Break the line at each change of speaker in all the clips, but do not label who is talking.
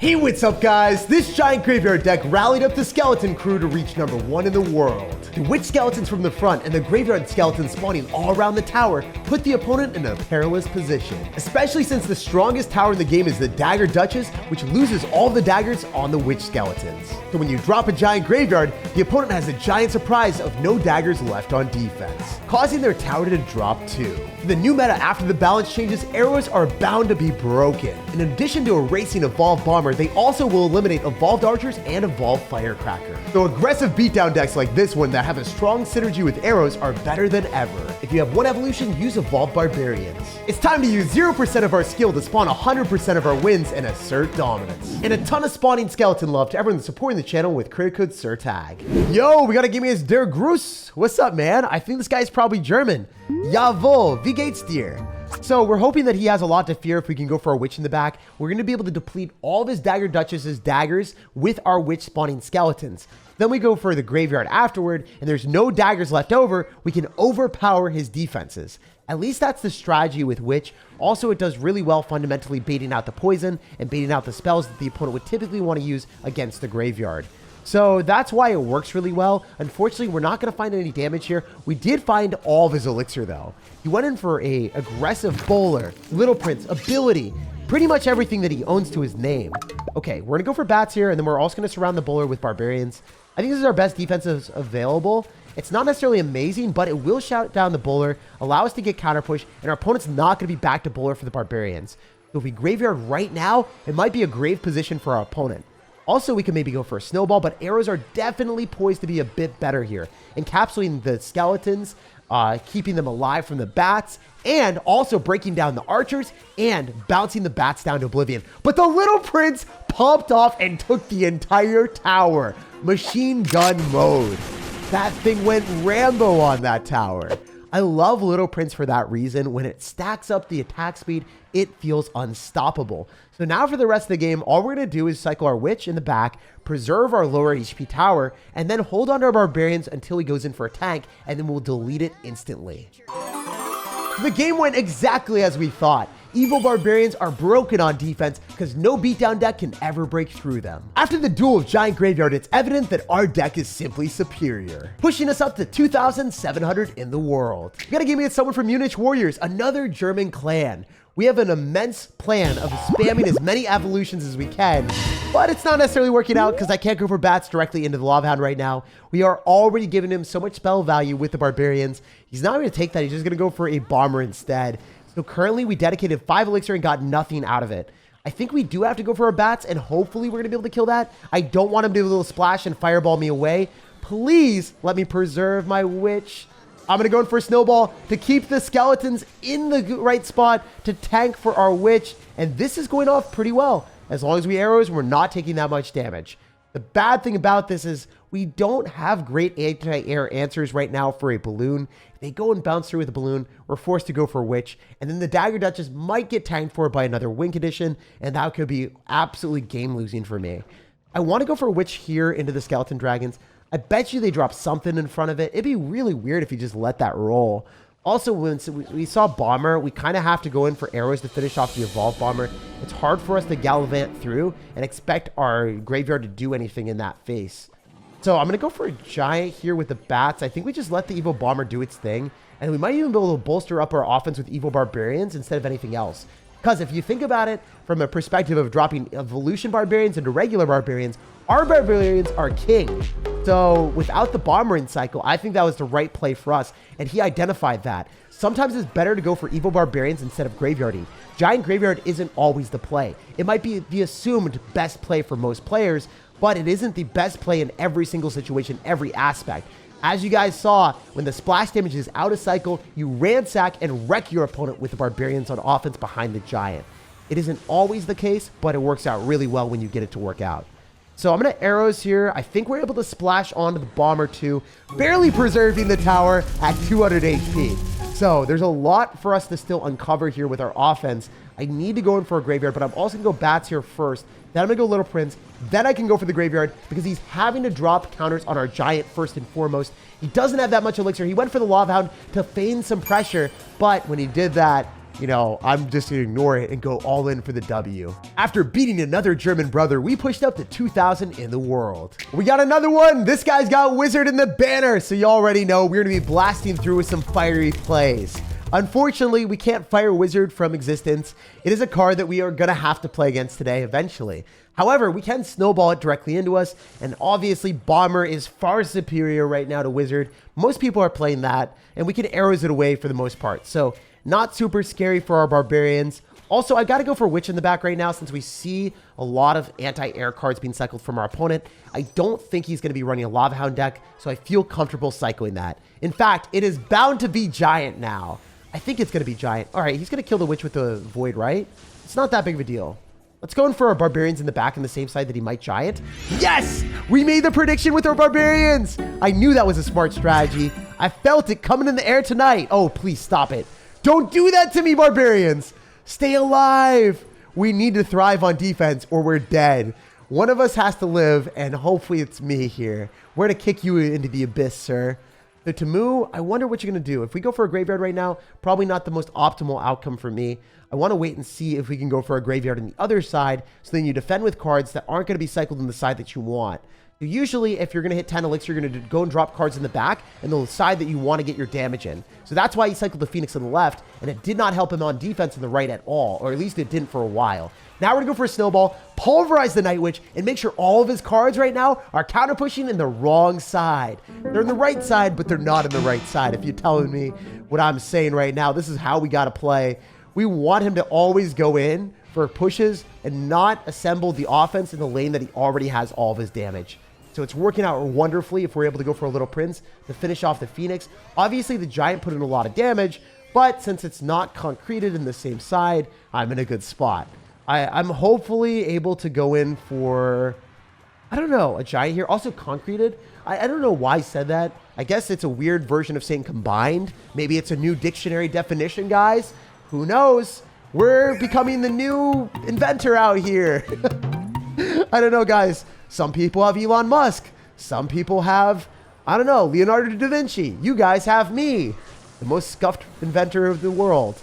Hey, what's up guys? This giant graveyard deck rallied up the skeleton crew to reach #1 in the world. The witch skeletons from the front and the graveyard skeletons spawning all around the tower put the opponent in a perilous position, especially since the strongest tower in the game is the Dagger Duchess, which loses all the daggers on the witch skeletons. So when you drop a giant graveyard, the opponent has a giant surprise of no daggers left on defense, causing their tower to drop too. For the new meta after the balance changes, arrows are bound to be broken. In addition to erasing Evolved Bomber, they also will eliminate Evolved Archers and Evolved Firecracker. So aggressive beatdown decks like this one that have a strong synergy with arrows are better than ever. If you have one evolution, use Evolved Barbarians. It's time to use 0% of our skill to spawn 100% of our wins and assert dominance. And a ton of spawning skeleton love to everyone supporting the channel with credit code SirTag. Yo, we gotta give me his Der Gruß. What's up, man? I think this guy's probably German. Jawohl, wie geht's dir? So we're hoping that he has a lot to fear if we can go for a witch in the back. We're going to be able to deplete all of his Dagger Duchess's daggers with our witch spawning skeletons. Then we go for the graveyard afterward, and there's no daggers left over. We can overpower his defenses. At least that's the strategy with witch. Also, it does really well fundamentally baiting out the poison and baiting out the spells that the opponent would typically want to use against the graveyard. So that's why it works really well. Unfortunately, we're not going to find any damage here. We did find all of his elixir though. He went in for a aggressive bowler, Little Prince, ability, pretty much everything that he owns to his name. Okay, we're going to go for bats here, and then we're also going to surround the bowler with barbarians. I think this is our best defenses available. It's not necessarily amazing, but it will shout down the bowler, allow us to get counter push, and our opponent's not going to be back to bowler for the barbarians. So if we graveyard right now, it might be a grave position for our opponent. Also, we can maybe go for a snowball, but arrows are definitely poised to be a bit better here. Encapsulating the skeletons, keeping them alive from the bats, and also breaking down the archers and bouncing the bats down to oblivion. But the Little Prince pumped off and took the entire tower. Machine gun mode. That thing went Rambo on that tower. I love Little Prince for that reason. When it stacks up the attack speed, it feels unstoppable. So now for the rest of the game, all we're going to do is cycle our witch in the back, preserve our lower HP tower, and then hold on to our barbarians until he goes in for a tank, and then we'll delete it instantly. The game went exactly as we thought. Evil barbarians are broken on defense because no beatdown deck can ever break through them. After the duel of Giant Graveyard, it's evident that our deck is simply superior, pushing us up to 2,700 in the world. We gotta give me someone from Munich Warriors, another German clan. We have an immense plan of spamming as many evolutions as we can, but it's not necessarily working out because I can't go for bats directly into the Lava Hound right now. We are already giving him so much spell value with the barbarians. He's not going to take that. He's just going to go for a bomber instead. So currently we dedicated 5 elixir and got nothing out of it. I think we do have to go for our bats, and hopefully we're going to be able to kill that. I don't want him to do a little splash and fireball me away. Please let me preserve my witch. I'm going to go in for a snowball to keep the skeletons in the right spot to tank for our witch. And this is going off pretty well. As long as we arrows, we're not taking that much damage. The bad thing about this is we don't have great anti-air answers right now for a balloon. If they go and bounce through with a balloon, we're forced to go for a witch. And then the Dagger Duchess might get tanked for by another win condition. And that could be absolutely game losing for me. I want to go for a witch here into the skeleton dragons. I bet you they drop something in front of it. It'd be really weird if you just let that roll. Also, when we saw Bomber, we kind of have to go in for arrows to finish off the Evolved Bomber. It's hard for us to gallivant through and expect our graveyard to do anything in that phase. So I'm going to go for a giant here with the bats. I think we just let the Evil Bomber do its thing. And we might even be able to bolster up our offense with Evil Barbarians instead of anything else. Because if you think about it from a perspective of dropping Evolution Barbarians into regular Barbarians, our Barbarians are king. So without the Bomber in cycle, I think that was the right play for us. And he identified that. Sometimes it's better to go for Evil Barbarians instead of Graveyarding. Giant Graveyard isn't always the play. It might be the assumed best play for most players, but it isn't the best play in every single situation, every aspect. As you guys saw, when the splash damage is out of cycle, you ransack and wreck your opponent with the barbarians on offense behind the giant. It isn't always the case, but it works out really well when you get it to work out. So I'm going to arrows here. I think we're able to splash onto the bomber too, barely preserving the tower at 200 HP. So there's a lot for us to still uncover here with our offense. I need to go in for a graveyard, but I'm also going to go bats here first. Then I'm going to go Little Prince. Then I can go for the graveyard because he's having to drop counters on our giant first and foremost. He doesn't have that much elixir. He went for the Lava Hound to feign some pressure, but when he did that, you know, I'm just gonna ignore it and go all in for the W. After beating another German brother, we pushed up to 2,000 in the world. We got another one. This guy's got Wizard in the banner, so you already know we're gonna be blasting through with some fiery plays. Unfortunately, we can't fire Wizard from existence. It is a card that we are gonna have to play against today eventually. However, we can snowball it directly into us, and obviously Bomber is far superior right now to Wizard. Most people are playing that, and we can arrows it away for the most part. So not super scary for our Barbarians. Also, I gotta go for Witch in the back right now since we see a lot of anti-air cards being cycled from our opponent. I don't think he's gonna be running a Lava Hound deck, so I feel comfortable cycling that. In fact, it is bound to be Giant now. I think it's gonna be Giant. All right, he's gonna kill the Witch with the Void, right? It's not that big of a deal. Let's go in for our Barbarians in the back on the same side that he might Giant. Yes! We made the prediction with our Barbarians! I knew that was a smart strategy. I felt it coming in the air tonight. Oh, please stop it. Don't do that to me, Barbarians! Stay alive! We need to thrive on defense or we're dead. One of us has to live, and hopefully it's me here. We're gonna kick you into the abyss, sir. So Tamu, I wonder what you're going to do. If we go for a graveyard right now, probably not the most optimal outcome for me. I want to wait and see if we can go for a graveyard on the other side, so then you defend with cards that aren't going to be cycled on the side that you want. So usually, if you're going to hit 10 elixir, you're going to go and drop cards in the back and the side that you want to get your damage in. So that's why he cycled the Phoenix on the left, and it did not help him on defense on the right at all, or at least it didn't for a while. Now we're going to go for a Snowball, pulverize the Night Witch, and make sure all of his cards right now are counter pushing in the wrong side. They're in the right side, but they're not in the right side. If you're telling me what I'm saying right now, this is how we got to play. We want him to always go in for pushes and not assemble the offense in the lane that he already has all of his damage. So it's working out wonderfully if we're able to go for a Little Prince to finish off the Phoenix. Obviously, the Giant put in a lot of damage, but since it's not concreted in the same side, I'm in a good spot. I'm hopefully able to go in for, I don't know, a Giant here. Also concreted. I don't know why I said that. I guess it's a weird version of saying combined. Maybe it's a new dictionary definition, guys. Who knows? We're becoming the new inventor out here. I don't know, guys. Some people have Elon Musk. Some people have, I don't know, Leonardo da Vinci. You guys have me, the most scuffed inventor of the world.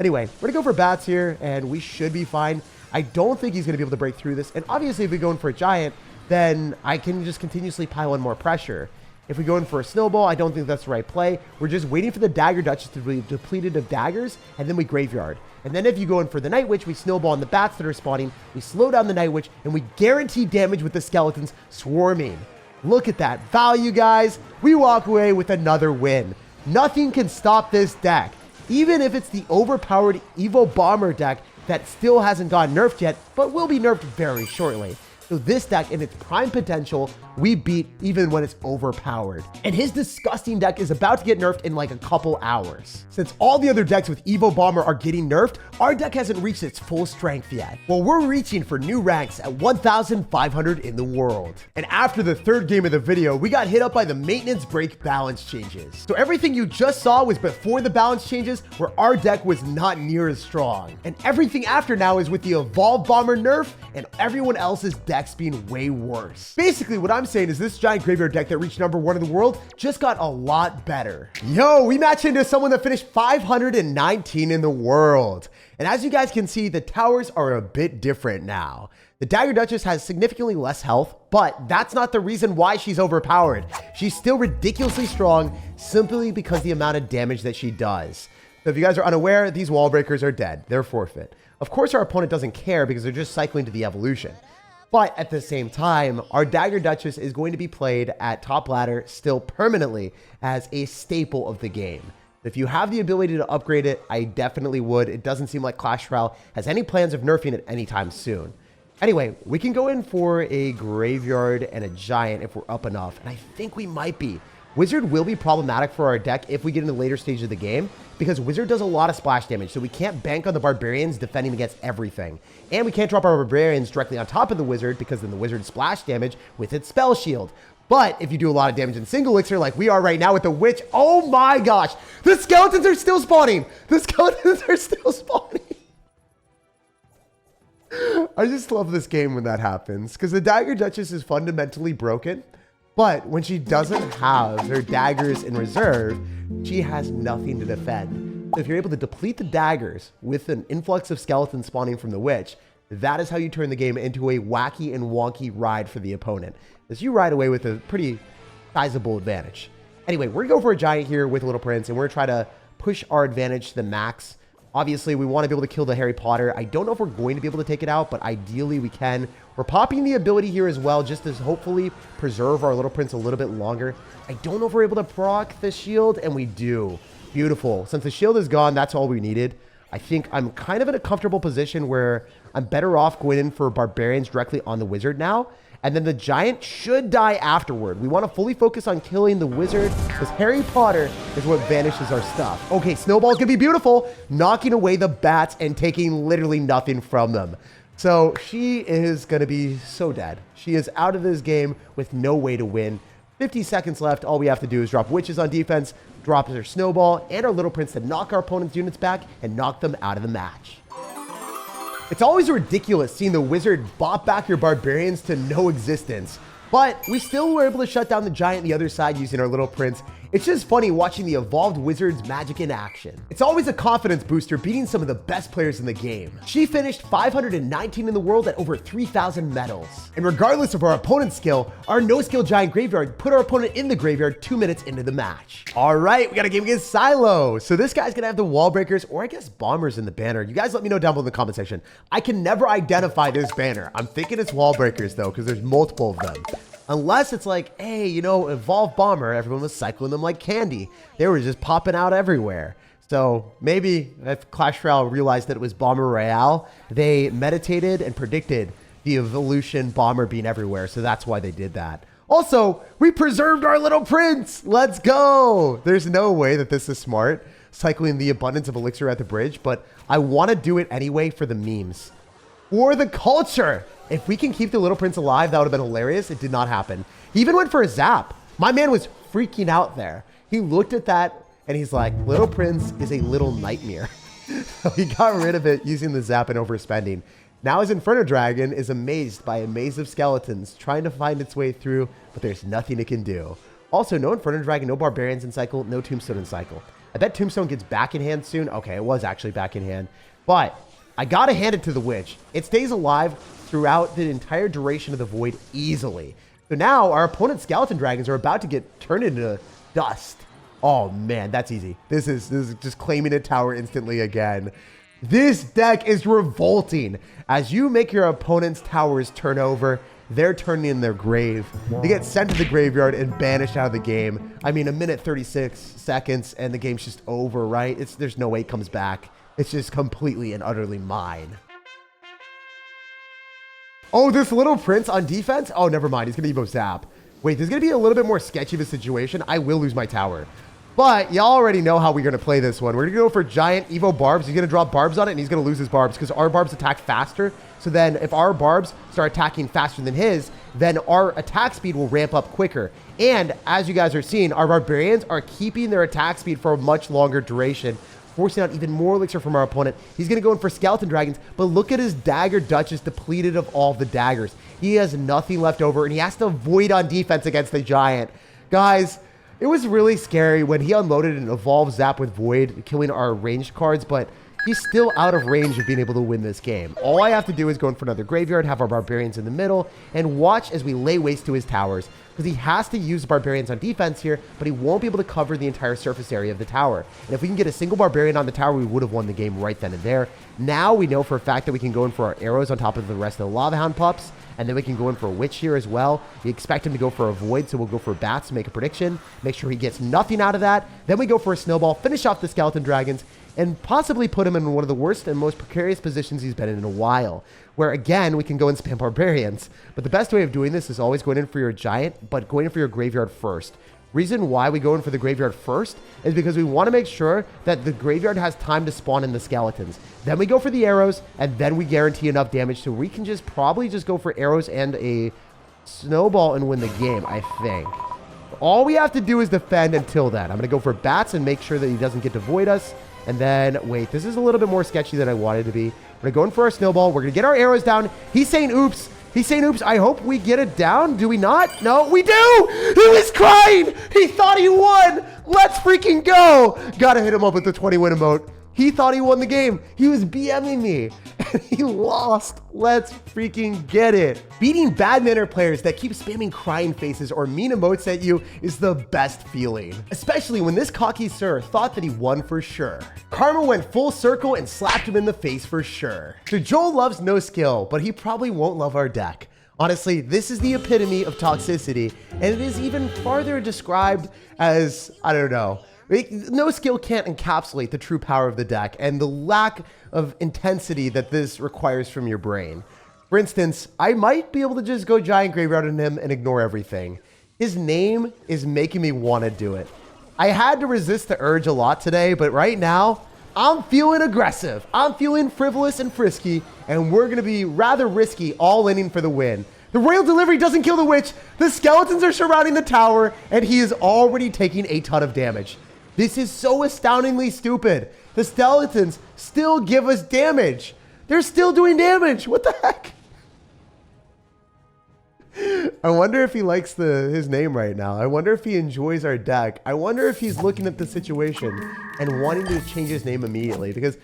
Anyway, we're going to go for bats here, and we should be fine. I don't think he's going to be able to break through this. And obviously, if we go in for a Giant, then I can just continuously pile in more pressure. If we go in for a Snowball, I don't think that's the right play. We're just waiting for the Dagger Duchess to be depleted of daggers, and then we Graveyard. And then if you go in for the Night Witch, we Snowball on the bats that are spawning, we slow down the Night Witch, and we guarantee damage with the skeletons swarming. Look at that value, guys. We walk away with another win. Nothing can stop this deck. Even if it's the overpowered Evo Bomber deck that still hasn't gotten nerfed yet, but will be nerfed very shortly. So this deck, in its prime potential, we beat even when it's overpowered. And his disgusting deck is about to get nerfed in like a couple hours. Since all the other decks with Evo Bomber are getting nerfed, our deck hasn't reached its full strength yet. Well, we're reaching for new ranks at 1,500 in the world. And after the third game of the video, we got hit up by the maintenance break balance changes. So everything you just saw was before the balance changes, where our deck was not near as strong. And everything after now is with the Evolve Bomber nerf and everyone else's decks being way worse. Basically, what I'm saying is this Giant Graveyard deck that reached #1 in the world just got a lot better. Yo, we matched into someone that finished 519 in the world. And as you guys can see, the towers are a bit different now. The Dagger Duchess has significantly less health, but that's not the reason why she's overpowered. She's still ridiculously strong simply because the amount of damage that she does. So if you guys are unaware, these wall breakers are dead. They're forfeit. Of course, our opponent doesn't care because they're just cycling to the evolution. But at the same time, our Dagger Duchess is going to be played at top ladder still permanently as a staple of the game. If you have the ability to upgrade it, I definitely would. It doesn't seem like Clash Royale has any plans of nerfing it anytime soon. Anyway, we can go in for a Graveyard and a Giant if we're up enough, and I think we might be. Wizard will be problematic for our deck if we get into the later stage of the game, because Wizard does a lot of splash damage, so we can't bank on the Barbarians defending against everything. And we can't drop our Barbarians directly on top of the Wizard, because then the Wizard splash damage with its Spell Shield. But if you do a lot of damage in single elixir like we are right now with the Witch, oh my gosh, the skeletons are still spawning! The skeletons are still spawning! I just love this game when that happens, because the Dagger Duchess is fundamentally broken. But when she doesn't have her daggers in reserve, she has nothing to defend. If you're able to deplete the daggers with an influx of skeletons spawning from the witch, that is how you turn the game into a wacky and wonky ride for the opponent, as you ride away with a pretty sizable advantage. Anyway, we're gonna go for a giant here with Little Prince, and we're gonna try to push our advantage to the max. Obviously, we want to be able to kill the Harry Potter. I don't know if we're going to be able to take it out, but ideally we can. We're popping the ability here as well, just to hopefully preserve our Little Prince a little bit longer. I don't know if we're able to proc the shield, and we do. Beautiful. Since the shield is gone, that's all we needed. I think I'm kind of in a comfortable position where I'm better off going in for barbarians directly on the wizard now. And then the giant should die afterward. We want to fully focus on killing the wizard because Harry Potter is what vanishes our stuff. Okay, Snowball's going to be beautiful, knocking away the bats and taking literally nothing from them. So she is going to be so dead. She is out of this game with no way to win. 50 seconds left. All we have to do is drop witches on defense, drop their Snowball, and our Little Prince to knock our opponent's units back and knock them out of the match. It's always ridiculous seeing the wizard bop back your barbarians to no existence, but we still were able to shut down the giant on the other side using our Little Prince. It's just funny watching the evolved wizard's magic in action. It's always a confidence booster beating some of the best players in the game. She finished 519 in the world at over 3,000 medals. And regardless of our opponent's skill, our no-skill giant graveyard put our opponent in the graveyard 2 minutes into the match. All right, we got a game against Silo. So this guy's gonna have the wall breakers, or I guess bombers in the banner. You guys let me know down below in the comment section. I can never identify this banner. I'm thinking it's wall breakers though, because there's multiple of them. Unless it's like, hey, you know, Evolved Bomber, everyone was cycling them like candy. They were just popping out everywhere. So maybe if Clash Royale realized that it was Bomber Royale, they meditated and predicted the evolution Bomber being everywhere. So that's why they did that. Also, we preserved our Little Prince. Let's go. There's no way that this is smart, cycling the abundance of elixir at the bridge, but I want to do it anyway for the memes. Or the culture. If we can keep the Little Prince alive, that would have been hilarious. It did not happen. He even went for a zap. My man was freaking out there. He looked at that and he's like, Little Prince is a little nightmare. So he got rid of it using the zap and overspending. Now his Inferno Dragon is amazed by a maze of skeletons trying to find its way through, but there's nothing it can do. Also, no Inferno Dragon, no Barbarians in cycle, no Tombstone in cycle. I bet Tombstone gets back in hand soon. Okay, it was actually back in hand. But I gotta hand it to the Witch. It stays alive throughout the entire duration of the Void easily. So now our opponent's Skeleton Dragons are about to get turned into dust. Oh man, that's easy. This is just claiming a tower instantly again. This deck is revolting. As you make your opponent's towers turn over, they're turning in their grave. They get sent to the graveyard and banished out of the game. I mean, 1:36 seconds and the game's just over, right? There's no way it comes back. It's just completely and utterly mine. Oh, this Little Prince on defense? Oh, never mind. He's going to Evo Zap. Wait, there's going to be a little bit more sketchy of a situation. I will lose my tower. But y'all already know how we're going to play this one. We're going to go for giant Evo Barbs. He's going to drop Barbs on it, and he's going to lose his Barbs because our Barbs attack faster. So then if our Barbs start attacking faster than his, then our attack speed will ramp up quicker. And as you guys are seeing, our Barbarians are keeping their attack speed for a much longer duration, forcing out even more elixir from our opponent. He's going to go in for Skeleton Dragons, but look at his Dagger Duchess depleted of all the daggers. He has nothing left over, and he has to Void on defense against the Giant. Guys, it was really scary when he unloaded an Evolve Zap with Void, killing our ranged cards, but he's still out of range of being able to win this game. All I have to do is go in for another Graveyard, have our Barbarians in the middle, and watch as we lay waste to his towers. Because he has to use Barbarians on defense here, but he won't be able to cover the entire surface area of the tower. And if we can get a single Barbarian on the tower, we would have won the game right then and there. Now we know for a fact that we can go in for our arrows on top of the rest of the Lava Hound pups, and then we can go in for a Witch here as well. We expect him to go for a Void, so we'll go for Bats to make a prediction, make sure he gets nothing out of that. Then we go for a Snowball, finish off the Skeleton Dragons, and possibly put him in one of the worst and most precarious positions he's been in a while, where again we can go and spam Barbarians. But the best way of doing this is always going in for your Giant, but going in for your Graveyard first. Reason why we go in for the Graveyard first is because we want to make sure that the Graveyard has time to spawn in the Skeletons. Then we go for the arrows, and then we guarantee enough damage so we can just probably just go for arrows and a Snowball and win the game, I think. All we have to do is defend until then. I'm going to go for Bats and make sure that he doesn't get to Void us. And then, wait, this is a little bit more sketchy than I wanted it to be. We're going to go in for our Snowball. We're going to get our arrows down. He's saying, oops. He's saying, oops, I hope we get it down. Do we not? No, we do. He was crying. He thought he won. Let's freaking go. Gotta hit him up with the 20-win emote. He thought he won the game. He was BMing me and he lost. Let's freaking get it. Beating bad manner players that keep spamming crying faces or mean emotes at you is the best feeling, especially when this cocky sir thought that he won for sure. Karma went full circle and slapped him in the face for sure. So Joel loves no skill, but he probably won't love our deck. Honestly, this is the epitome of toxicity, and it is even farther described as, I don't know, no skill can't encapsulate the true power of the deck and the lack of intensity that this requires from your brain. For instance, I might be able to just go giant graveyard on him and ignore everything. His name is making me want to do it. I had to resist the urge a lot today, but right now, I'm feeling aggressive. I'm feeling frivolous and frisky, and we're going to be rather risky all inning for the win. The royal delivery doesn't kill the witch. The skeletons are surrounding the tower, and he is already taking a ton of damage. This is so astoundingly stupid. The skeletons still give us damage. They're still doing damage. What the heck? I wonder if he likes his name right now. I wonder if he enjoys our deck. I wonder if he's looking at the situation and wanting to change his name immediately, because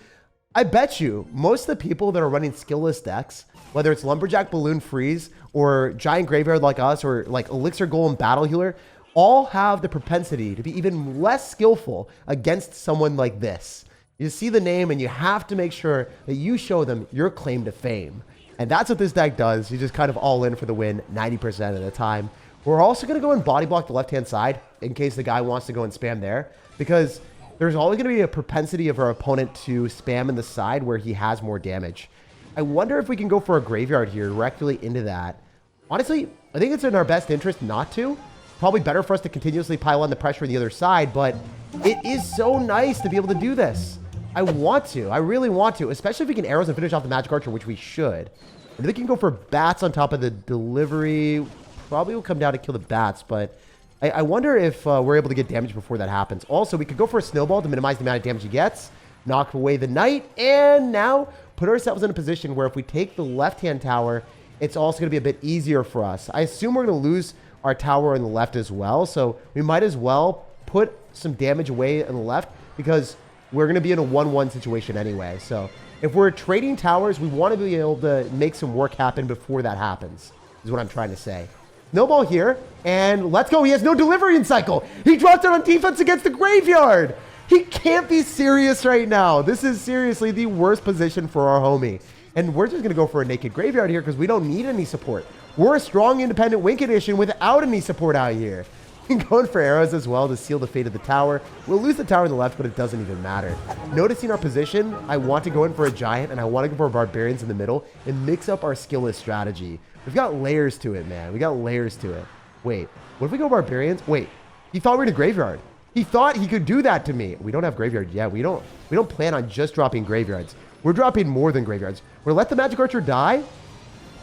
I bet you most of the people that are running skillless decks, whether it's Lumberjack Balloon Freeze or Giant Graveyard like us or like Elixir Golem Battle Healer, all have the propensity to be even less skillful against someone like this. You see the name and you have to make sure that you show them your claim to fame. And that's what this deck does. You just kind of all in for the win 90% of the time. We're also going to go and body block the left-hand side in case the guy wants to go and spam there, because there's always going to be a propensity of our opponent to spam in the side where he has more damage. I wonder if we can go for a graveyard here directly into that. Honestly, I think it's in our best interest not to. Probably better for us to continuously pile on the pressure on the other side, but it is so nice to be able to do this. I want to. I really want to, especially if we can arrows and finish off the Magic Archer, which we should. And we can go for bats on top of the delivery. Probably will come down to kill the bats, but I wonder if we're able to get damage before that happens. Also, we could go for a snowball to minimize the amount of damage he gets, knock away the knight, and now put ourselves in a position where if we take the left-hand tower, it's also going to be a bit easier for us. I assume we're going to lose our tower on the left as well, so we might as well put some damage away on the left because we're going to be in a 1-1 situation anyway. So if we're trading towers, we want to be able to make some work happen before that happens, is what I'm trying to say. Snowball here, and let's go. He has no delivery in cycle. He dropped it on defense against the graveyard. He can't be serious right now. This is seriously the worst position for our homie. And we're just going to go for a naked graveyard here because we don't need any support. We're a strong independent Wink Edition without any support out here. Going for arrows as well to seal the fate of the tower. We'll lose the tower on the left, but it doesn't even matter. Noticing our position, I want to go in for a giant, and I want to go for barbarians in the middle and mix up our skillless strategy. We've got layers to it, man. We got layers to it. Wait, what if we go barbarians? Wait, he thought we were in a graveyard. He thought he could do that to me. We don't have graveyard yet. We don't plan on just dropping graveyards. We're dropping more than graveyards. We'll let the Magic Archer die.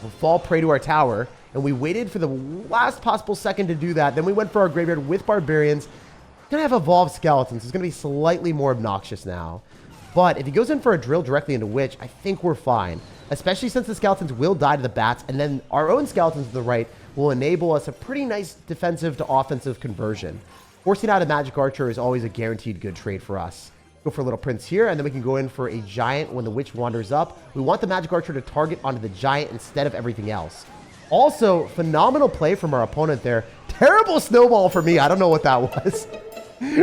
We'll fall prey to our tower. And we waited for the last possible second to do that. Then we went for our graveyard with barbarians. Gonna have evolved skeletons. It's gonna be slightly more obnoxious now. But if he goes in for a drill directly into witch, I think we're fine. Especially since the skeletons will die to the bats, and then our own skeletons to the right will enable us a pretty nice defensive to offensive conversion. Forcing out a Magic Archer is always a guaranteed good trade for us. Go for a Little Prince here, and then we can go in for a giant when the witch wanders up. We want the Magic Archer to target onto the giant instead of everything else. Also, phenomenal play from our opponent there. Terrible snowball for me. I don't know what that was.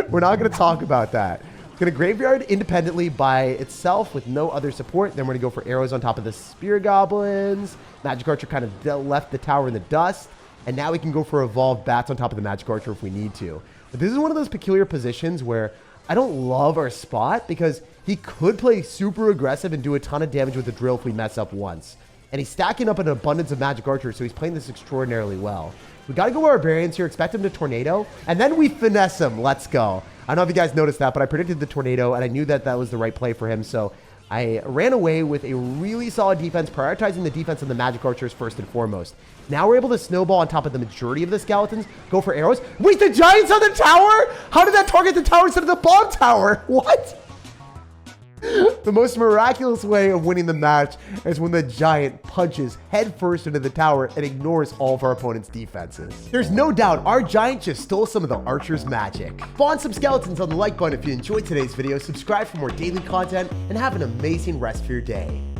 We're not going to talk about that. It's going to graveyard independently by itself with no other support. Then we're going to go for arrows on top of the Spear Goblins. Magic Archer kind of left the tower in the dust. And now we can go for evolved bats on top of the Magic Archer if we need to. But this is one of those peculiar positions where I don't love our spot because he could play super aggressive and do a ton of damage with the drill if we mess up once. And he's stacking up an abundance of Magic Archers, so he's playing this extraordinarily well. We got to go Barbarians here, expect him to Tornado, and then we finesse him. Let's go. I don't know if you guys noticed that, but I predicted the Tornado, and I knew that that was the right play for him, so I ran away with a really solid defense, prioritizing the defense of the Magic Archers first and foremost. Now we're able to snowball on top of the majority of the skeletons, go for arrows. Wait, the Giants on the tower? How did that target the tower instead of the bomb tower? What? The most miraculous way of winning the match is when the giant punches headfirst into the tower and ignores all of our opponent's defenses. There's no doubt our giant just stole some of the archer's magic. Spawn some skeletons on the like button if you enjoyed today's video, subscribe for more daily content, and have an amazing rest of your day.